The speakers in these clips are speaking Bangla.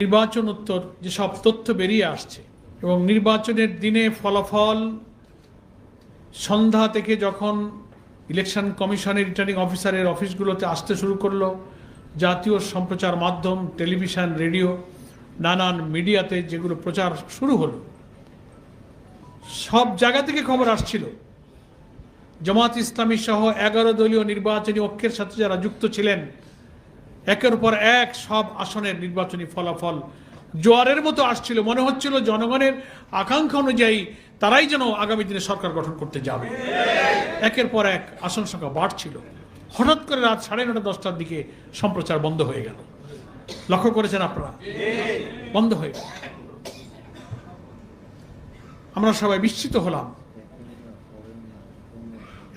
নির্বাচনোত্তর যে সব তথ্য বেরিয়ে আসছে এবং নির্বাচনের দিনে ফলাফল সন্ধ্যা থেকে যখন ইলেকশন কমিশনের রিটার্নিং অফিসারের অফিসগুলোতে আসতে শুরু করলো, জাতীয় সম্প্রচার মাধ্যম টেলিভিশন রেডিও নানান মিডিয়াতে যেগুলো প্রচার শুরু হলো, সব জায়গা থেকে খবর আসছিল জামাত ইসলামী সহ 11 দলীয় নির্বাচনী ঐক্যের সাথে যারা যুক্ত ছিলেন একের পর এক সব আসনের নির্বাচনী ফলাফল জোয়ারের মতো আসছিল। মনে হচ্ছিল জনগণের আকাঙ্ক্ষা অনুযায়ী তারাই যেন আগামী দিনে সরকার গঠন করতে যাবে। একের পর এক আসন সংখ্যা বাড়ছিল। হঠাৎ করে রাত 9:30 10টার দিকে সম্প্রচার বন্ধ হয়ে গেল। লক্ষ্য করেছেন আপনারা? বন্ধ হয়ে গেল। আমরা সবাই বিস্মিত হলাম।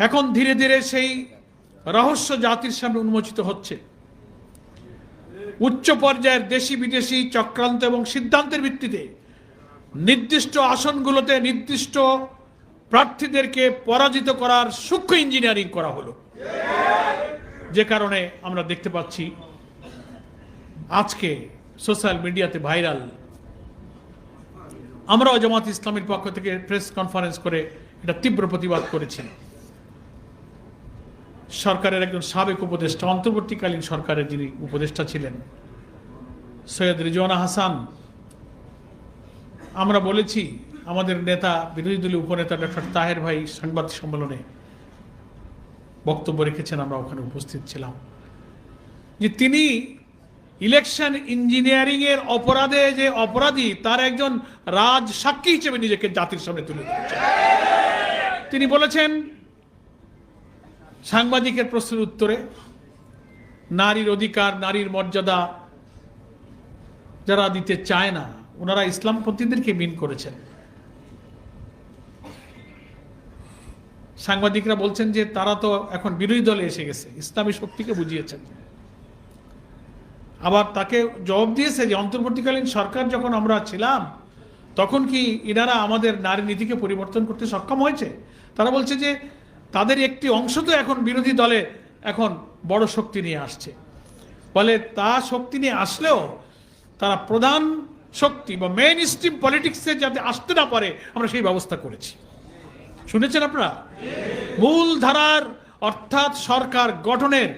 এখন ধীরে ধীরে সেই রহস্য জাতির সামনে উন্মোচিত হচ্ছে। উচ্চ পর্যায়ের দেশি বিদেশি চক্রান্ত এবং সিদ্ধান্তের ভিত্তিতে নির্দিষ্ট আসনগুলোতে নির্দিষ্ট প্রার্থীদেরকে পরাজিত করার সূক্ষ্ম ইঞ্জিনিয়ারিং করা হলো, যে কারণে আমরা দেখতে পাচ্ছি আজকে সোশ্যাল মিডিয়াতে ভাইরাল। আমরাও জামাত ইসলামীর পক্ষ থেকে প্রেস কনফারেন্স করে এটা তীব্র প্রতিবাদ করেছি। সরকারের একজন সাবেক উপদেষ্টা, অন্তর্বর্তীকালীন সরকারের যিনি উপদেষ্টা ছিলেন সৈয়দ রিজওয়ানা হাসান, আমরা বলেছি, আমাদের নেতা বিরোধী দলীয় উপনেতা ডক্টর তাহের ভাই সাংবাদিক সম্মেলনে বক্তব্য রেখেছেন, আমরা ওখানে উপস্থিত ছিলাম, যে তিনি ইলেকশন ইঞ্জিনিয়ারিং এর অপরাধে যে অপরাধী তার একজন রাজ সাক্ষী হিসেবে নিজেকে জাতির সামনে তুলে ধরেছেন। তিনি বলেছেন সাংবাদিকের প্রশ্নের উত্তরে নারীর অধিকার, নারীর মর্যাদা যারা দিতে চায় না ওনারা ইসলামপন্থীদেরকে মিন করেছেন। সাংবাদিকরা বলছেন যে তারা তো এখন বিরোধী দলে এসে গেছে, ইসলামী শক্তিকে বুঝিয়েছেন। আবার তাকে জবাব দিয়েছে যে অন্তর্বর্তীকালীন সরকার যখন আমরা ছিলাম তখন কি এনারা আমাদের নারী নীতিকে পরিবর্তন করতে সক্ষম হয়েছে? তারা বলছে যে তাদের একটি অংশ তো এখন বিরোধী দলে এখন বড় শক্তি নিয়ে আসছে, বলে তা শক্তি নিয়ে আসলেও তারা প্রধান শক্তি বা মেইন স্ট্রিম পলিটিক্সে যাতে আসতে না পারে আমরা সেই ব্যবস্থা করেছি। শুনেছেন আপনারা? মূল ধারার অর্থাৎ সরকার গঠনের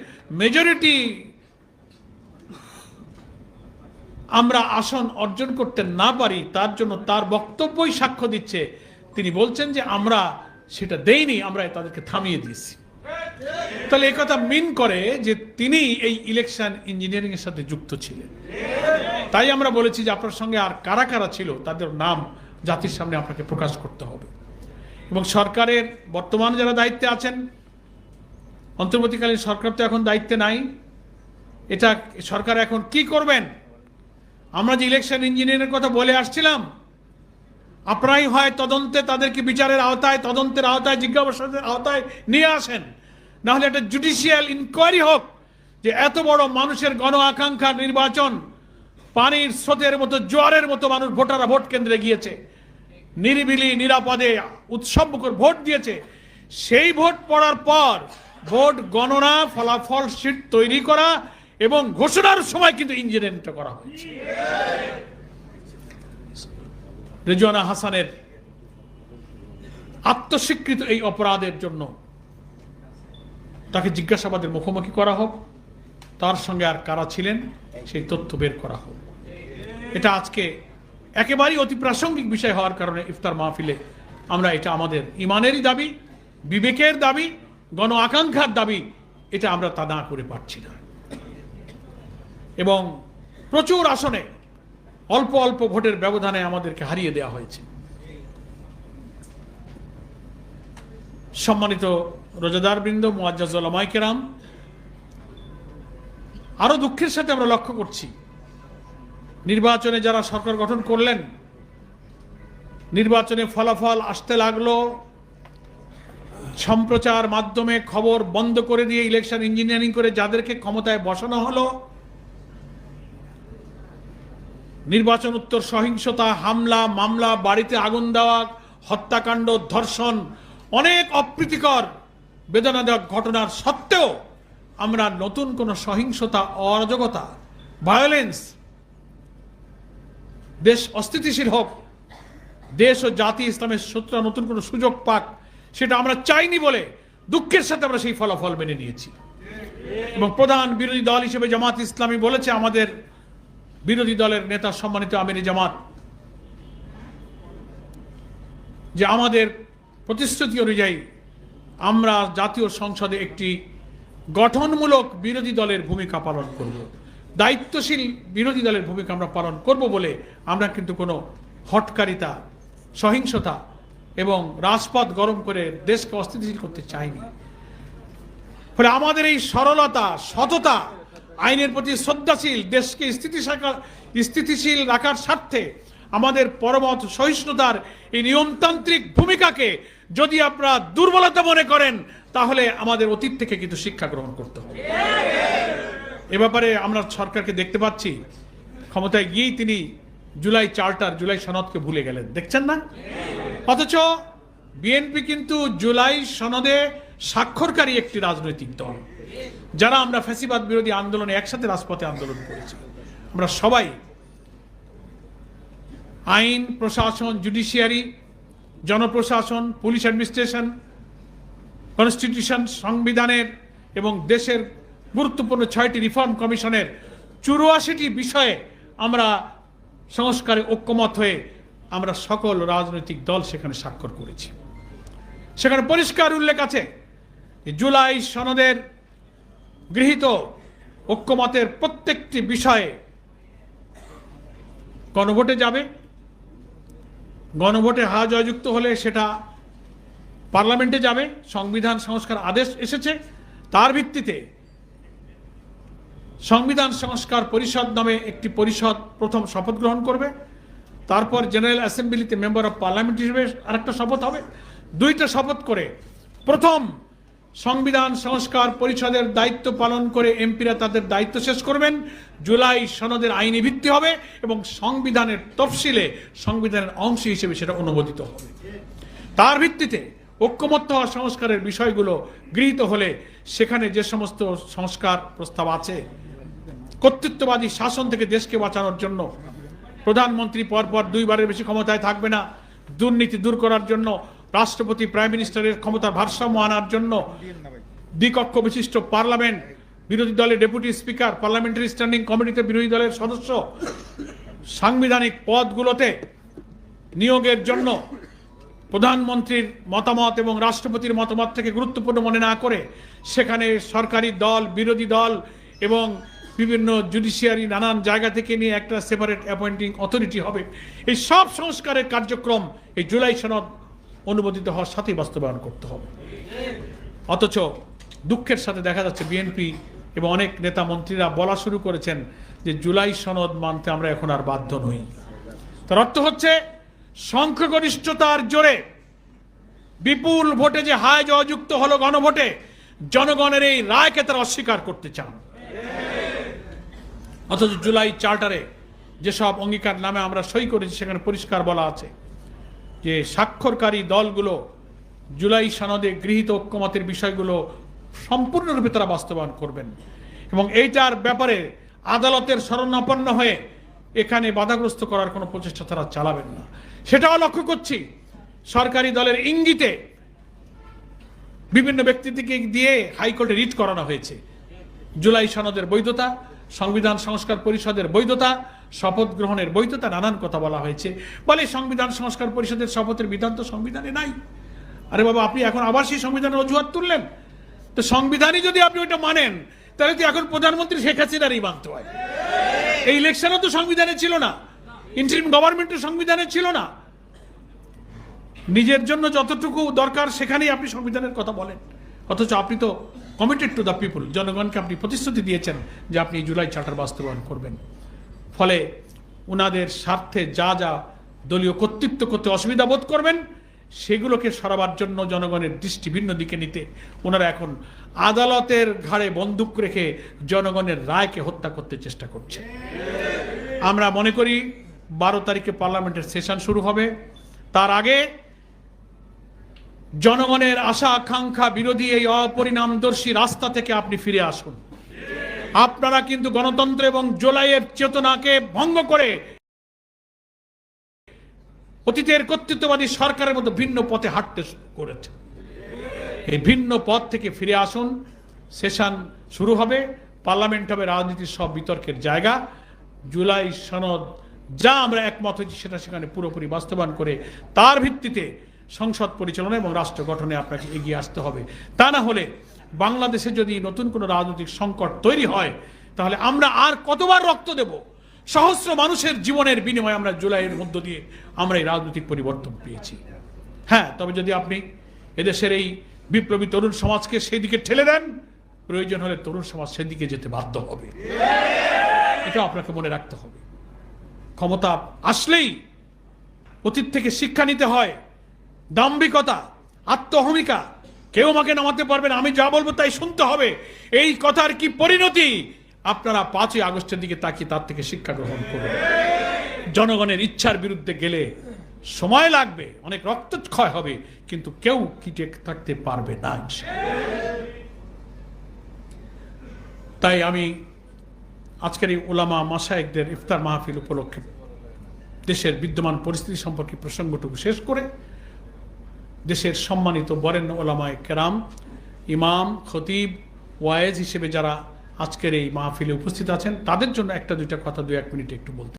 মেজরিটি আমরা আসন অর্জন করতে না পারি, তার জন্য তার বক্তব্যই সাক্ষ্য দিচ্ছে। তিনি বলছেন যে আমরা সেটা দেইনি, আমরা তাদেরকে থামিয়ে দিয়েছি। তাহলে এই কথা মিন করে যে তিনি এই ইলেকশন ইঞ্জিনিয়ারিং এর সাথে যুক্ত ছিলেন। তাই আমরা বলেছি যে আপনার সঙ্গে আর কারা কারা ছিল তাদের নাম জাতির সামনে আপনাকে প্রকাশ করতে হবে। এবং সরকারের বর্তমান যারা দায়িত্বে আছেন, অন্তর্বর্তীকালীন সরকার তো এখন দায়িত্বে নাই, এটা সরকার এখন কি করবেন? আমরা যে ইলেকশন ইঞ্জিনিয়ারিং কথা বলে আসছিলাম, আপনারাই হয় তদন্তে তাদেরকে বিচারের আওতায়, তদন্তের আওতায়, জিজ্ঞাসাবাদের আওতায় নিয়ে আসেন, না হলে একটা জুডিশিয়াল ইনকোয়ারি হোক যে এত বড় মানুষের গণ আকাঙ্ক্ষার নির্বাচন, পানির স্রোতের মতো জোয়ারের মতো মানুষ ভোটাররা ভোট কেন্দ্রে গিয়েছে, নিরিবিলি নিরাপদে উৎসবমুখর ভোট দিয়েছে। সেই ভোট পড়ার পর ভোট গণনা, ফলাফল শীট তৈরি করা এবং ঘোষণার সময় কিন্তু ইঞ্জিনিয়ারিংটা করা হয়েছে। রিজওয়ানা হাসানের আত্মস্বীকৃত এই অপরাধের জন্য তাকে জিজ্ঞাসাবাদের মুখোমুখি করা হোক, তার সঙ্গে আর কারা ছিলেন সেই তথ্য বের করা হোক। এটা আজকে একেবারেই অতি প্রাসঙ্গিক বিষয় হওয়ার কারণে ইফতার মাহফিলে আমরা এটা আমাদের ইমানেরই দাবি, বিবেকের দাবি, গণ আকাঙ্ক্ষার দাবি, এটা আমরা তা না করে পারছি না। এবং প্রচুর আসনে অল্প অল্প ভোটের ব্যবধানে আমাদেরকে হারিয়ে দেওয়া হয়েছে। সম্মানিত রোজাদার বৃন্দ, মুআজ্জাজ উলামায়ে কেরাম, আরো দুঃখের সাথে আমরা লক্ষ্য করছি নির্বাচনে যারা সরকার গঠন করলেন, নির্বাচনে ফলাফল আসতে লাগলো, সম্প্রচার মাধ্যমে খবর বন্ধ করে দিয়ে ইলেকশন ইঞ্জিনিয়ারিং করে যাদেরকে ক্ষমতায় বসানো হলো, নির্বাচন উত্তর সহিংসতা, হামলা, মামলা, বাড়িতে আগুন দেওয়া, হত্যাকাণ্ড, ধর্ষণ, অনেক অপ্রীতিকর বেদনাদায়ক ঘটনার সত্ত্বেও আমরা নতুন কোন সহিংসতা, অরাজকতা, ভায়োলেন্স দেশ অস্থিতিশীল হোক, দেশ ও জাতি ইসলামের শত্রুরা নতুন কোনো সুযোগ পাক, সেটা আমরা চাইনি বলে দুঃখের সাথে আমরা সেই ফলাফল মেনে নিয়েছি। এবং প্রধান বিরোধী দল হিসেবে জামাত ইসলামী বলেছে, আমাদের বিরোধী দলের নেতা সম্মানিত আমির জামাত, যে আমাদের প্রতিশ্রুতি অনুযায়ী আমরা জাতীয় সংসদে একটি গঠনমূলক বিরোধী দলের ভূমিকা পালন করব, দায়িত্বশীল বিরোধী দলের ভূমিকা আমরা পালন করব বলে আমরা কিন্তু কোনো হটকারিতা, সহিংসতা এবং রাজপথ গরম করে দেশকে অস্থিতিশীল করতে চাইনি। ফলে আমাদের এই সরলতা, সততা, আইনের প্রতি শ্রদ্ধাশীল, দেশকে স্থিতিশীল রাখার স্বার্থে আমাদের পরমত সহিষ্ণুতার এই নিয়মতান্ত্রিক ভূমিকাকে যদি আপনারা দুর্বলতা মনে করেন, তাহলে আমাদের অতীত থেকে কিন্তু শিক্ষা গ্রহণ করতে হবে। এ ব্যাপারে আমরা সরকারকে দেখতে পাচ্ছি, ক্ষমতায় গিয়েই তিনি জুলাই চার্টার, জুলাই সনদকে ভুলে গেলেন, দেখছেন না? অথচ বিএনপি কিন্তু জুলাই সনদে স্বাক্ষরকারী একটি রাজনৈতিক দল, যারা আমরা ফ্যাসিবাদ বিরোধী আন্দোলনে একসাথে রাজপথে আন্দোলন করেছি। আমরা সবাই আইন, প্রশাসন, জুডিশিয়ারি, জনপ্রশাসন, পুলিশ অ্যাডমিনিস্ট্রেশন, কনস্টিটিউশন, সংবিধানের এবং দেশের গুরুত্বপূর্ণ 6টি রিফর্ম কমিশনের 84টি বিষয়ে আমরা সংস্কারে ঐক্যমত হয়ে আমরা সকল রাজনৈতিক দল সেখানে স্বাক্ষর করেছি। সেখানে পরিষ্কার উল্লেখ আছে জুলাই সনদের গৃহীত ঐক্যমতের প্রত্যেকটি বিষয়ে গণভোটে যাবে, গণভোটে হা জয়যুক্ত হলে সেটা পার্লামেন্টে যাবে, সংবিধান সংস্কার আদেশ এসেছে, তার ভিত্তিতে সংবিধান সংস্কার পরিষদ নামে একটি পরিষদ প্রথম শপথ গ্রহণ করবে, তারপর জেনারেল অ্যাসেম্বলিতে মেম্বার অফ পার্লামেন্ট হিসেবে আরেকটা শপথ হবে। 2টা শপথ করে প্রথম সংবিধান সংস্কার পরিষদের দায়িত্ব পালন করে এমপিরা তাদের দায়িত্ব শেষ করবেন, জুলাই সনদের আইনি ভিত্তি হবে এবং সংবিধানের তফসিলে সংবিধানের অংশ হিসেবে সেটা অনুমোদিত হবে। তার ভিত্তিতে ঐক্যমত্য হওয়া সংস্কারের বিষয়গুলো গৃহীত হলে সেখানে যে সমস্ত সংস্কার প্রস্তাব আছে, কর্তৃত্ববাদী শাসন থেকে দেশকে বাঁচানোর জন্য, প্রধানমন্ত্রী পরপর 2বারের বেশি ক্ষমতায় থাকবে না, দুর্নীতি দূর করার জন্য, রাষ্ট্রপতি প্রাইম মিনিস্টারের ক্ষমতার ভারসাম্য আনার জন্য, দ্বিকক্ষ বিশিষ্ট পার্লামেন্ট, বিরোধী দলের ডেপুটি স্পিকার, পার্লামেন্টারি স্ট্যান্ডিং কমিটিতে বিরোধী দলের সদস্য, সাংবিধানিক পদগুলোতে নিয়োগের জন্য প্রধানমন্ত্রীর মতামত এবং রাষ্ট্রপতির মতামত থেকে গুরুত্বপূর্ণ মনে না করে সেখানে সরকারি দল, বিরোধী দল এবং বিভিন্ন জুডিশিয়ারি নানান জায়গা থেকে নিয়ে একটা সেপারেট অ্যাপয়েন্টিং অথরিটি হবে। এই সব সংস্কারের কার্যক্রম এই জুলাই সনদ অনুমোদিত হওয়ার সাথেই বাস্তবায়ন করতে হবে। অথচ দুঃখের সাথে দেখা যাচ্ছে বিএনপি এবং অনেক নেতা মন্ত্রীরা বলা শুরু করেছেন যে জুলাই সনদ মানতে আমরা এখন আর বাধ্য নই। তার অর্থ হচ্ছে সংখ্যাগরিষ্ঠতার জোরে বিপুল ভোটে যে হায় জয়যুক্ত হলো গণভোটে, জনগণের এই রায়কে তারা অস্বীকার করতে চান। অথচ জুলাই চার্টারে যেসব অঙ্গীকার নামে আমরা সই করেছি সেখানে পরিষ্কার বলা আছে যে স্বাক্ষরকারী দলগুলো জুলাই সনদে গৃহীত ঐক্যমতের বিষয়গুলো সম্পূর্ণরূপে তারা বাস্তবায়ন করবেন এবং এইটার ব্যাপারে আদালতের শরণাপন্ন হয়ে এখানে বাধাগ্রস্ত করার কোনো প্রচেষ্টা তারা চালাবেন না। সেটাও লক্ষ্য করছি সরকারি দলের ইঙ্গিতে বিভিন্ন ব্যক্তিকে দিয়ে হাইকোর্টে রিট করানো হয়েছে। জুলাই সনদের বৈধতা, সংবিধান সংস্কার পরিষদের বৈধতা, শপথ গ্রহণের বৈধতা, নানান কথা বলা হয়েছে। বলে সংবিধান সংস্কার পরিষদের শপথের বিধান তো সংবিধানে নাই। আরে বাবা, আপনি এখন আবার সেই সংবিধানের অজুহাত তুললেন। তো সংবিধানই যদি আপনি ওইটা মানেন, তাহলে তো এখন প্রধানমন্ত্রী শেখ হাসিনারই মানতে হয়। এই ইলেকশনও তো সংবিধানে ছিল না, ইন্টারিম গভর্নমেন্টও সংবিধানে ছিল না। নিজের জন্য যতটুকু দরকার সেখানেই আপনি সংবিধানের কথা বলেন, অথচ আপনি তো কমিটেড টু দ্য পিপুল, জনগণকে আপনি প্রতিশ্রুতি দিয়েছেন যে আপনি জুলাই চার্টার বাস্তবায়ন করবেন। ফলে উনাদের স্বার্থে যা যা দলীয় কর্তৃত্ব করতে অসুবিধা বোধ করবেন সেগুলোকে সরাবার জন্য জনগণের দৃষ্টি ভিন্ন দিকে নিতে ওনারা এখন আদালতের ঘাড়ে বন্দুক রেখে জনগণের রায়কে হত্যা করতে চেষ্টা করছে। আমরা মনে করি 12 তারিখে পার্লামেন্টের সেশন শুরু হবে, তার আগে জনগণের আশা আকাঙ্ক্ষা বিরোধী এই অপরিণামদর্শী রাস্তা থেকে আপনি ফিরে আসুন। আপনারা কিন্তু গণতন্ত্র এবং জুলাইয়ের চেতনাকে ভঙ্গ করে অতীতের কর্তৃত্ববাদী সরকারের মতো ভিন্ন পথে হাঁটতে শুরু করেছে। এই ভিন্ন পথ থেকে ফিরে আসুন। সেশন শুরু হবে, পার্লামেন্ট হবে রাজনীতির সব বিতর্কের জায়গা। জুলাই সনদ যা আমরা একমত হয়েছি সেটা সেখানে পুরোপুরি বাস্তবায়ন করে তার ভিত্তিতে সংসদ পরিচালনা এবং রাষ্ট্র গঠনে আপনাকে এগিয়ে আসতে হবে। তা না হলে বাংলাদেশে যদি নতুন কোনো রাজনৈতিক সংকট তৈরি হয়, তাহলে আমরা আর কতবার রক্ত দেব? সহস্র মানুষের জীবনের বিনিময়ে আমরা জুলাইয়ের মধ্য দিয়ে আমরা এই রাজনৈতিক পরিবর্তন পেয়েছি। হ্যাঁ, তবে যদি আপনি এদেশের এই বিপ্লবী তরুণ সমাজকে সেই দিকে ঠেলে দেন, প্রয়োজন হলে তরুণ সমাজ সেদিকে যেতে বাধ্য হবে। এটা আপনাকে মনে রাখতে হবে। ক্ষমতা আসলেই অতীত থেকে শিক্ষা নিতে হয়। দাম্ভিকতা, আত্মহমিকা, কেউ আমাকে নামাতে পারবে না, আমি যা বলবো তাই শুনতে হবে, এই কথার কি পরিণতি? আপনারা 5ই আগস্টের দিকে তাকিয়ে তার থেকে শিক্ষা গ্রহণ করুন। জনগণের ইচ্ছার বিরুদ্ধে গেলে সময় লাগবে, অনেক রক্তক্ষয় হবে, কিন্তু কেউ টিকে থাকতে পারবে না। তাই আমি আজকের এই ওলামা মাশায়েখদের ইফতার মাহফিল উপলক্ষে দেশের বিদ্যমান পরিস্থিতি সম্পর্কে প্রসঙ্গটুকু শেষ করে দেশের সম্মানিত বরেণ্য ওলামায়ে কেরাম, ইমাম, খতিব, ওয়ায়েজ হিসেবে যারা আজকের এই মাহফিলে উপস্থিত আছেন, তাদের জন্য একটা দুইটা কথা 2-1 মিনিটে একটু বলতে